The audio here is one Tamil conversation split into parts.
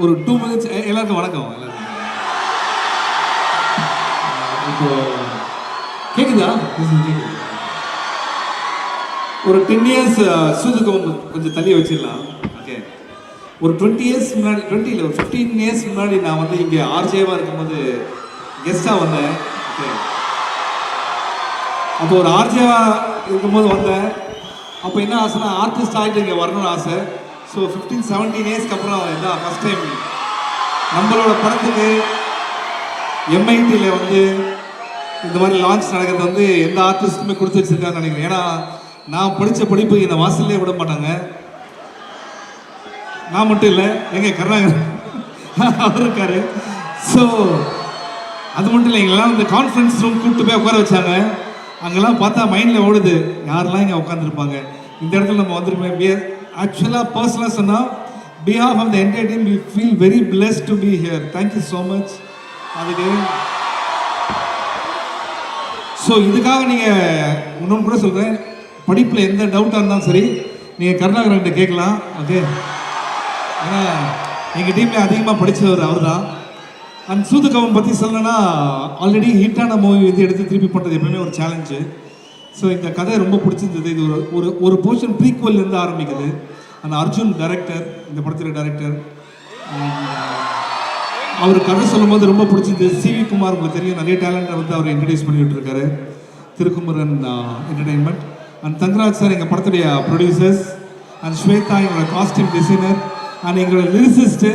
ஒரு 2 minutes. எல்லாருக்கும் வணக்கம். எல்லாருக்கும் இப்போ கேக்குதா? கேக்குது. ஒரு 10 years சூதுகம் கொஞ்சம் தள்ளி வச்சிடலாம். ஓகே, ஒரு 20 years முன்னாடி, 20 இல்லை, ஒரு 15 years முன்னாடி நான் வந்து இங்கே ஆர்ஜேவாக இருக்கும்போது கெஸ்டாக வந்தேன். ஓகே, அப்போ ஒரு ஆர்ஜேவாக இருக்கும்போது வந்தேன். அப்போ என்ன ஆசைனா ஆர்டிஸ்ட் ஆகிட்டு இங்கே வரணும்னு ஆசை. ஸோ 15-17 இயர்ஸ்க்கு அப்புறம் என்ன ஃபஸ்ட் டைம் நம்மளோட படத்துக்கு எம்ஐடியில் வந்து இந்த மாதிரி லான்ச் நடக்கிறது வந்து எந்த ஆர்டிஸ்ட்டுமே கொடுத்து வச்சுருக்காங்கன்னு நினைக்கிறேன். ஏன்னா நான் படித்த படிப்பு என்னை வாசல்லே விட மாட்டாங்க. நான் மட்டும் இல்லை, எங்க கருணாகரன் அவர் இருக்காரு. ஸோ அது மட்டும் இல்லை, எங்கெல்லாம் இந்த கான்ஃபரன்ஸ் ரூம் கூப்பிட்டு போய் உட்கார வச்சாங்க. அங்கெல்லாம் பார்த்தா மைண்டில் ஓடுது யாரெல்லாம் இங்கே உட்காந்துருப்பாங்க, இந்த இடத்துல நம்ம வந்துருப்போம். ஆக்சுவலாக பர்சனலாக சொன்னால் behalf of the entire team we feel very blessed to be here. Thank you so much. அதுக்கு ஸோ இதுக்காக நீங்கள் இன்னொன்று கூட சொல்கிறேன், படிப்பில் எந்த டவுட்டாக இருந்தாலும் சரி நீங்கள் கருணாகரன்கிட்ட கேட்கலாம். ஓகே, ஏன்னா எங்கள் டீமில் அதிகமாக படித்தவர் அவர் தான். அண்ட் சூதுகவம் பற்றி சொல்லணும்னா ஆல்ரெடி ஹிட்டான மூவி வந்து எடுத்து திருப்பி பண்ணுறது எப்பவுமே ஒரு சேலஞ்சு. ஸோ இந்த கதை ரொம்ப பிடிச்சிருந்தது. இது ஒரு ஒரு போர்ஷன் ப்ரீக்வல்லேருந்து ஆரம்பிக்குது. அந்த அர்ஜுன் டைரக்டர், இந்த படத்தில் டைரக்டர், அவர் கதை சொல்லும் போது ரொம்ப பிடிச்சிருந்தது. சிவி குமார் உங்களுக்கு தெரியும், நிறைய டேலண்ட்டை வந்து அவர் இன்ட்ரடியூஸ் பண்ணிட்டு இருக்காரு. Thirukumaran Entertainment. And Thangaraj sir எங்கள் படத்துடைய ப்ரொடியூசர்ஸ். அண்ட் ஸ்வேதா எங்களோட காஸ்டியூம் டிசைனர். அண்ட் எங்களோட லிரிசிஸ்ட்டு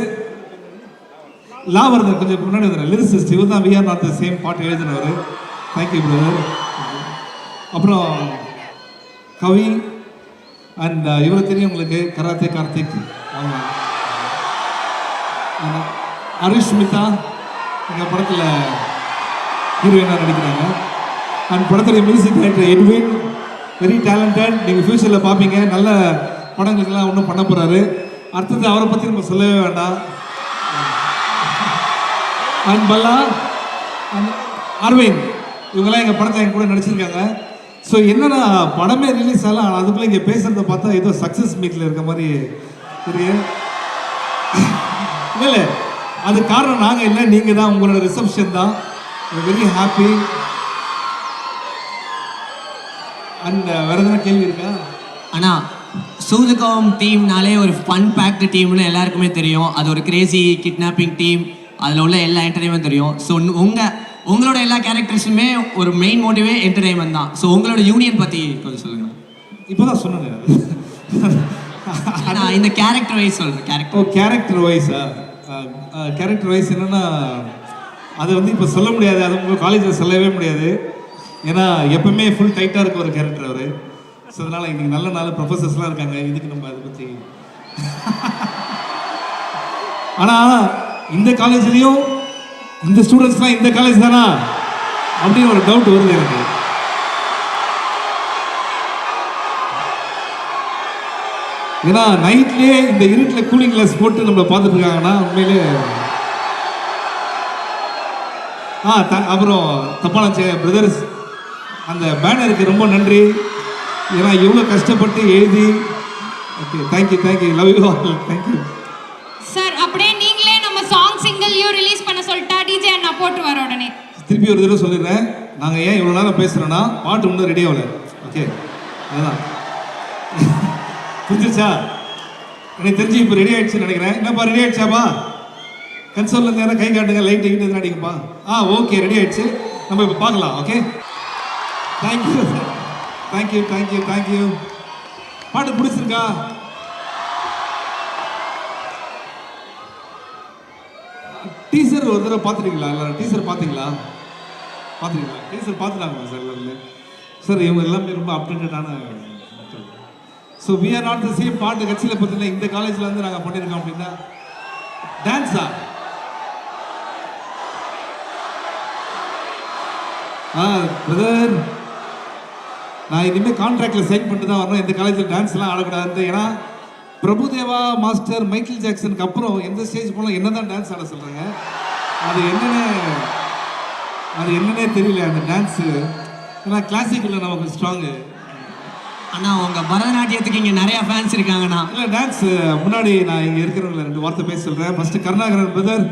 லாவர்தன், கொஞ்சம் முன்னாடி வந்துடுறேன், லிரிசிஸ்ட். இவர் தான் we are not the same பாட்டு எழுதினவர். Thank you brother. அப்புறம் கவி அண்ட் இவரை தெரியும் உங்களுக்கு, கராத்தே கார்த்திக். அரிஷ்மிதா எங்கள் படத்தில் ஹீரோயினாக நடிக்கிறாங்க. அண்ட் படத்துடைய music director Edwin, very talented. நீங்கள் ஃப்யூச்சரில் பார்ப்பீங்க, நல்ல படங்களுக்கெல்லாம் ஒன்றும் பண்ண போகிறாரு. அடுத்தது அவரை பற்றி நம்ம சொல்லவே வேண்டாம். அண்ட் பல்லா அண்ட் அரவிந்த், இவங்கெல்லாம் எங்கள் படத்தை என் கூட நடிச்சிருக்காங்க. ஸோ என்னன்னா படமே ரிலீஸ் ஆகலாம், ஆனால் அதுக்குள்ளே இங்கே பேசுகிறத பார்த்தா ஏதோ சக்ஸஸ் மீட்டில் இருக்க மாதிரி தெரியும். இல்லை, அது காரணம் நாங்கள் இல்லை, நீங்கள் தான், உங்களோட ரிசப்ஷன் தான். Very happy. அண்ட் வேறு எதனா கேள்வி இருக்கா? ஆனால் சூதுகம் டீம்னாலே ஒரு ஃபன் பேக்டு டீம்னு எல்லாருக்குமே தெரியும். அது ஒரு கிரேசி கிட்னாப்பிங் டீம், அதில் உள்ள எல்லா என்டர்டைன்மெண்ட் தெரியும். ஸோ உங்களோட எல்லா கேரக்டர்ஸுமே ஒரு மெயின் மோட்டிவே என்டர்டைன்மெண்ட் தான். ஸோ உங்களோட யூனியன் பற்றி கொஞ்சம் சொல்லுங்கள். இப்போ தான் சொன்னேன் நான் இந்த கேரக்டர் வைஸ் சொல்கிறேன். கேரக்டர் வைஸா? கேரக்டர் வைஸ் என்னென்னா அது வந்து இப்போ சொல்ல முடியாது, அது உங்கள் காலேஜில் சொல்லவே முடியாது. ஏன்னா எப்பவுமே ஃபுல் டைட்டாக இருக்க ஒரு கேரக்டர் அவர். ஸோ அதனால் இன்றைக்கி நல்ல நாள் ப்ரொஃபஸர்ஸ்லாம் இருக்காங்க, இதுக்கு நம்ம அதை பற்றி. ஆனால் இந்த காலேஜ்லேயும் இந்த ஸ்டூடெண்ட்ஸ்லாம் இந்த காலேஜ் தானா அப்படின்னு ஒரு டவுட் வருது எனக்கு. ஏன்னா நைட்லேயே இந்த இருட்டில் கூலிங் கிளாஸ் போட்டு நம்மளை பார்த்துட்டு இருக்காங்கன்னா உண்மையிலே. அப்புறம் தப்பான பிரதர்ஸ், அந்த பேனருக்கு ரொம்ப நன்றி. ஏன்னா எவ்வளோ கஷ்டப்பட்டு எழுதி. Okay, thank you thank you, love you all, thank you sir. அப்படியே நீங்களே நம்ம சாங் சிங்கிள்லையும் ரிலீஸ் பண்ண சொல்லிட்டா டிஜே அண்ணா போட்டு வர உடனே. திருப்பி ஒரு தடவை சொல்லிடுறேன், நாங்கள் ஏன் இவ்வளோ நேரம் பேசுகிறோன்னா பாட்டு இன்னும் ரெடி ஆகல. ஓகே, அதுதான் புரிஞ்சிருச்சா? எனக்கு தெரிஞ்சு இப்போ ரெடி ஆகிடுச்சுன்னு நினைக்கிறேன். என்னப்பா ரெடி ஆகிடுச்சாப்பா? கன்சோலில் நேரம் கை காட்டுங்க, லைட் கிட்ட எதுனா அடிக்குப்பா. ஓகே, ரெடி ஆகிடுச்சு, நம்ம இப்போ பார்க்கலாம். Okay, thank you thank you thank you thank you. பாட்டு பிடிச்சிருக்கா? டீசர் ஒரு தடவை பார்த்துட்டீங்களா? இல்லை, டீசர் பார்த்தீங்களா? டீசர் பார்த்துட்டாங்க சார் எல்லாருமே. சார் இவங்க எல்லாமே ரொம்ப அப்டேட்டடான. So we are not the same. பாட்டு கட்சியில் பார்த்தீங்கன்னா இந்த காலேஜில் வந்து நாங்கள் பண்ணியிருக்கோம் அப்படின்னா டான்ஸா? பிரதர், நான் இனிமேல் கான்ட்ராக்டில் சைன் பண்ணிட்டு தான் வரணும், இந்த காலேஜில் டான்ஸ்லாம் ஆடக்கூடாது. ஏன்னா பிரபுதேவா மாஸ்டர், மைக்கேல் ஜாக்சனுக்கு அப்புறம் எந்த ஸ்டேஜ் போனால் என்ன தான் டான்ஸ் ஆட சொல்கிறாங்க. அது என்னன்னே தெரியல அந்த டான்ஸு. ஏன்னா கிளாசிக்கில் நமக்கு ஸ்ட்ராங்கு. அண்ணா உங்க பரதநாட்டியத்துக்கு இங்க நிறைய ஃபேன்ஸ் இருக்காங்கண்ணா. இல்லை டான்ஸ் முன்னாடி நான் இங்கே இருக்கிறவங்கள 2 வார்த்தை பேச சொல்கிறேன். First Karunakaran brother.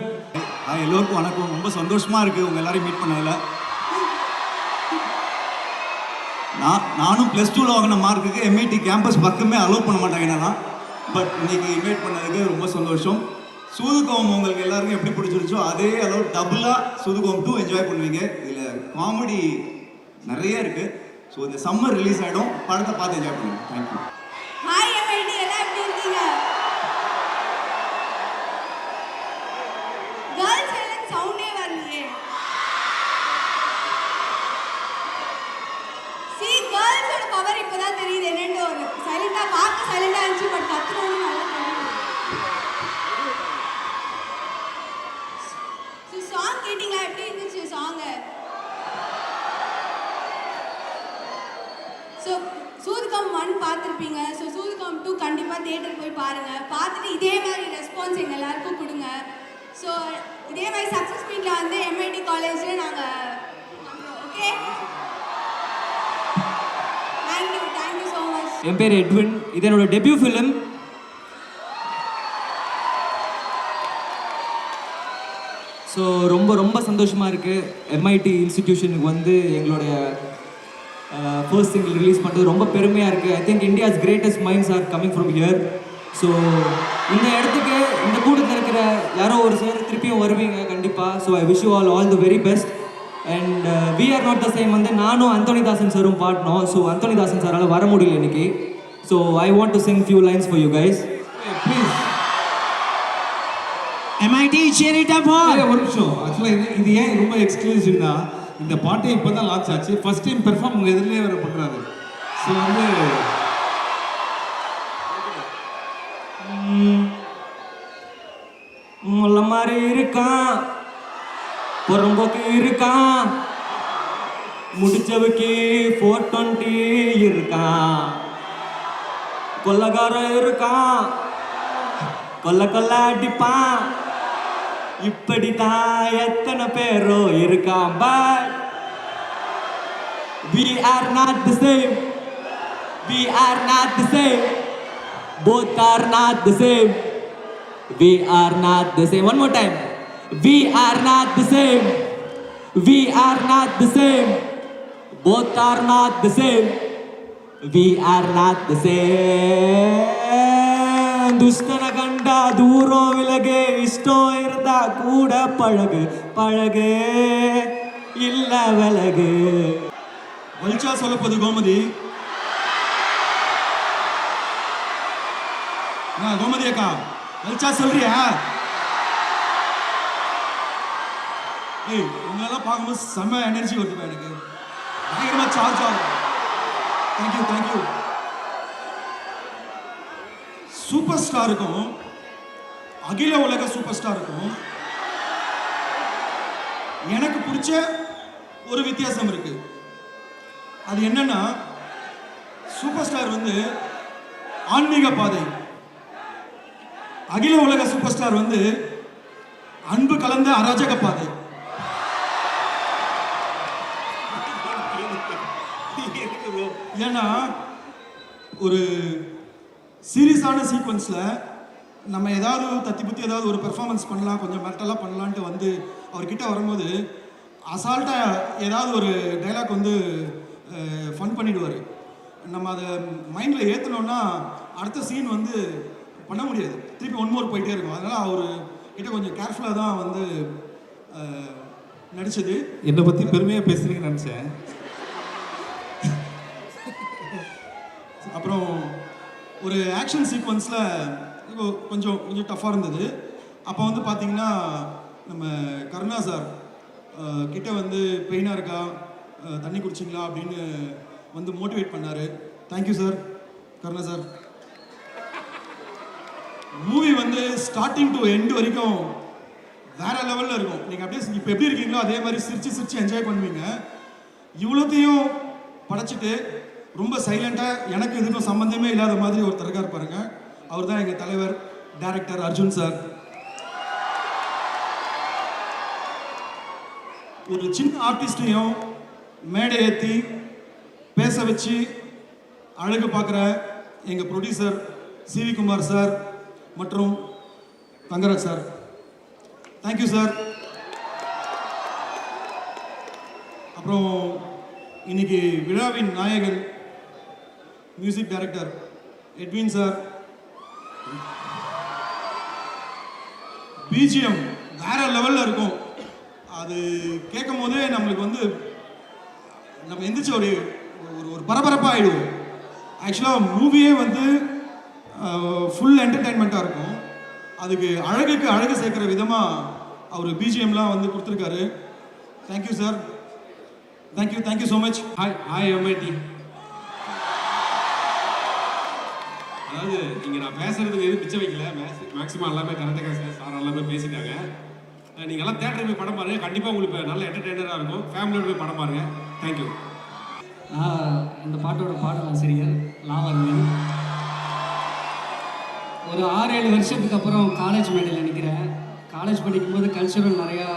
எல்லோருக்கும் வணக்கம். ரொம்ப சந்தோஷமாக இருக்குது உங்கள் எல்லாரையும் மீட் பண்ணதில். நானும் +2ல் வாங்கின மார்க்குக்கு எம்ஐடி கேம்பஸ் பக்கமே அலோவ் பண்ண மாட்டாங்க என்னன்னா. பட் இன்னைக்கு இன்வைட் பண்ணதுக்கு ரொம்ப சந்தோஷம். சூதுகோம் உங்களுக்கு எல்லாருக்கும் எப்படி பிடிச்சிருச்சோ அதே அளவு டபுளாக சூதுகோம் 2 என்ஜாய் பண்ணுவீங்க. இதில் காமெடி நிறைய இருக்குது. ஸோ இந்த சம்மர் ரிலீஸ் ஆகிடும், படத்தை பார்த்து என்ஜாய் பண்ணுங்க. தேங்க்யூ. ஹாய் எம்ஐடி, எல்லாம் எப்படி இருக்கீங்க? கேர்ள்ஸ் எல்லாம் சவுண்டே வரலையே. சி கேர்ள்ஸோட பவர் இப்போதான் தெரியுது என்னன்னு. ஒரு சைலண்டா பார்க்க சைலண்டா இருந்துச்சு, பட் கத்துறவங்க நல்லா தெரியும். சாங் கேட்டீங்களா? எப்படி இருந்துச்சு சாங்? ஸோ சூதுகம் 1 பார்த்துருப்பீங்க. ஸோ சூதுகம் 2 கண்டிப்பாக தியேட்டர் போய் பாருங்கள். பார்த்துட்டு இதே மாதிரி ரெஸ்பான்ஸ் எங்கள் எல்லாருக்கும் கொடுங்க. ஸோ இதே மாதிரி சக்ஸஸ் மீட்டில் வந்து எம்ஐடி காலேஜில் நாங்கள் ஓகே. Thank you so much. என் பேர் எட்வின். இது என்னோட டெபியூ ஃபிலிம். ஸோ ரொம்ப சந்தோஷமாக இருக்குது. எம்ஐடி இன்ஸ்டிடியூஷனுக்கு வந்து எங்களுடைய ஃபர்ஸ்ட் சிங்கிள் ரிலீஸ் பண்ணுறது ரொம்ப பெருமையாக இருக்குது. I think India's greatest minds are coming from here. So இந்த இடத்துக்கு இந்த கூட்டத்தில் இருக்கிற யாரோ ஒரு சார் திருப்பியும் வருவீங்க கண்டிப்பாக. So I wish you all the very best. And we are not the same வந்து நானும் அந்தோனிதாசன் சாரும் பாடினோம். ஸோ அந்தோனிதாசன் சாரால் வர முடியல இன்னைக்கு. So I want to Singh few lines for you guys. Please MIT cheer it up for. ஒரு நிமிஷம். ஆக்சுவலாக இது ஏன் ரொம்ப எக்ஸ்க்ளூசிவ்னா, இந்த பாட்டை இப்போ தான் லான்ச் ஆச்சு. ஃபர்ஸ்ட் டைம் பெர்ஃபார்ம் உங்கள் எதிரிலே வேறு பண்ணுறாரு. ஸோ வந்து முல்ல மாதிரி இருக்கான், புறம்போக்கு இருக்கான், முடிச்சவுக்கு 420 இருக்கான், கொல்லகாரம் இருக்கான், கொல்ல அடிப்பான். இப்படித்தான் எத்தனை பேரோ இருக்கான். But we are not the same. We are not the same. Both are not the same. We are not the same. One more time. We are not the same. We are not the same. Both are not the same. We are not the same. துஷ்டன கண்டா தூரம் விலகு, இஷ்டம் இருந்தா கூட பழகு, பழகு இல்ல விலகு. வலிச்சா சொல்லப்போது கோமதி. கோமதி அக்கா வலிச்சா சொல்றியா? ஏய் உங்களெல்லாம் பார்க்கும்போது செம்ம எனர்ஜி வருதுப்பா எனக்கு. பயங்கரமா சார்ஜ் ஆகும். தேங்க்யூ. சூப்பர் ஸ்டாருக்கும் அகில உலக சூப்பர் ஸ்டாருக்கும் எனக்கு பிடிச்ச ஒரு வித்தியாசம் இருக்கு. அது என்னன்னா, சூப்பர் ஸ்டார் வந்து ஆன்மீக பாதை, அகில உலக சூப்பர் ஸ்டார் வந்து அன்பு கலந்த அராஜக பாதை. ஏன்னா ஒரு சீரியஸான சீக்வன்ஸில் நம்ம ஏதாவது தத்தி புத்தி ஏதாவது ஒரு பெர்ஃபார்மன்ஸ் பண்ணலாம், கொஞ்சம் மெட்டலாக பண்ணலான்ட்டு வந்து அவர்கிட்ட வரும்போது அசால்ட்டாக ஏதாவது ஒரு டைலாக் வந்து ஃபன் பண்ணிடுவார். நம்ம அதை மைண்டில் ஏற்றினோன்னா அடுத்த சீன் வந்து பண்ண முடியாது, திருப்பி 1 more போயிட்டே இருக்கும். அதனால் அவர் கிட்ட கொஞ்சம் கேர்ஃபுல்லாக தான் வந்து நடித்தது. என்னை பற்றி பெருமையாக பேசுகிறீங்கன்னு நினச்சேன். அப்புறம் ஒரு ஆக்ஷன் சீக்வன்ஸில் கொஞ்சம் டஃப்பாக இருந்தது. அப்போ வந்து பார்த்தீங்கன்னா நம்ம கருணா சார் கிட்ட வந்து பெயினாக இருக்கா, தண்ணி குடிச்சிங்களா அப்படின்னு வந்து மோட்டிவேட் பண்ணார். Thank you sir, Karuna sir. Movie வந்து ஸ்டார்டிங் டு எண்ட் வரைக்கும் வேற லெவலில் இருக்கும். நீங்கள் அப்படியே இப்போ எப்படி இருக்கீங்களோ அதே மாதிரி சிரிச்சு என்ஜாய் பண்ணுவீங்க. இவ்வளோத்தையும் படைச்சிட்டு ரொம்ப சைலண்டாக எனக்கு இதுக்கும் சம்மந்தமே இல்லாத மாதிரி ஒருத்தர் இருக்கார் பாருங்க. அவர் தான் எங்கள் தலைவர் டைரக்டர் அர்ஜுன் சார். ஒரு சின்ன ஆர்டிஸ்டையும் மேடை ஏற்றி பேச வச்சு அழகு பார்க்குற எங்கள் ப்ரொடியூசர் சிவி குமார் சார் மற்றும் தங்கராஜ் சார், தேங்க்யூ சார். அப்புறம் இன்னைக்கு விழாவின் நாயகன் music director Edwin sir. BGM வேற லெவலில் இருக்கும். அது கேட்கும் போதே நம்மளுக்கு வந்து நம்ம எந்திரிச்சு ஒரு ஒரு பரபரப்பாக ஆகிடுவோம். ஆக்சுவலாக மூவியே வந்து ஃபுல் என்டர்டெயின்மெண்ட்டாக இருக்கும். அதுக்கு அழகுக்கு அழகு சேர்க்குற விதமாக அவர் பிஜிஎம்லாம் வந்து கொடுத்துருக்காரு. Thank you sir, thank you so much. Hi MIT. அதாவது இங்கே நான் பேசுறதுக்கு எதுவும் பிச்சை வைக்கல. மேக்ஸிமம் எல்லாமே கரெக்டாக சார் எல்லாமே பேசிட்டாங்க. நீங்கள் எல்லாம் தேட்டருக்கு போய் படம் பாருங்கள். கண்டிப்பாக உங்களுக்கு நல்ல என்டர்டெய்னராக இருக்கும். ஃபேமிலியோட போய் படம் பாருங்கள். தேங்க்யூ. இந்த பாட்டோட பாடல் ஆசிரியர் லாவண்யன். ஒரு 6-7 வருஷத்துக்கு அப்புறம் காலேஜ் மேடையில் நிற்கிறேன். காலேஜ் படிக்கும்போது கல்ச்சுரல் நிறையா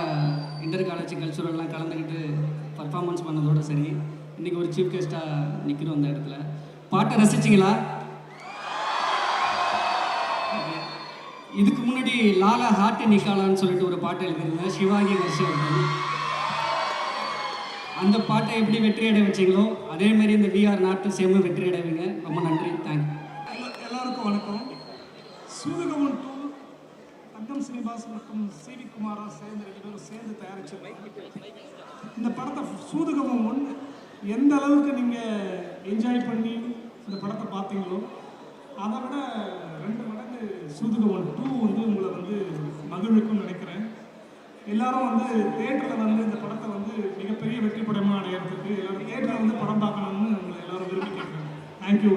இன்டர் காலேஜ் கல்ச்சுரல்லாம் கலந்துக்கிட்டு பர்ஃபார்மன்ஸ் பண்ணதோடு சரி, இன்றைக்கி ஒரு சீஃப் கெஸ்ட்டாக நிற்கிறோம் அந்த இடத்துல. பாட்டை ரசிச்சிங்களா? இதுக்கு முன்னாடி லாலா ஹார்ட் நிக்காலான்னு சொல்லிட்டு ஒரு பாட்டை எழுதியிருந்தேன், சிவாங்கி வர்ஷவர்தன். அந்த பாட்டை எப்படி வெற்றி அடைய வச்சிங்களோ அதே மாதிரி இந்த விஆர் நாட்டு சேம வெற்றி அடைவீங்க. ரொம்ப நன்றி, தேங்க்யூ. எல்லாருக்கும் வணக்கம். சூதுகமன் 2 தங்கம் சினிமாஸ் மற்றும் சிவி குமாரா சேர்ந்து 2 பேரும் சேர்ந்து தயாரிச்சிருக்காங்க. இந்த படத்தை சூதுகமன் 1 எந்த அளவுக்கு நீங்கள் என்ஜாய் பண்ணி இந்த படத்தை பார்த்தீங்களோ அதை விட 2 மடங்கு சூதுகமன் 2 வந்து உங்களை வந்து மகிழ்வுக்கும் நினைக்கிறேன். எல்லாரும் வந்து தேட்டரில் வந்து இந்த படத்தை வந்து மிகப்பெரிய வெற்றி படமாக அடையிறதுக்கு எல்லாரும் தேட்டரில் வந்து படம் பார்க்கணும்னு உங்களை எல்லாரும் விரும்பி கேட்குறேன். தேங்க்யூ.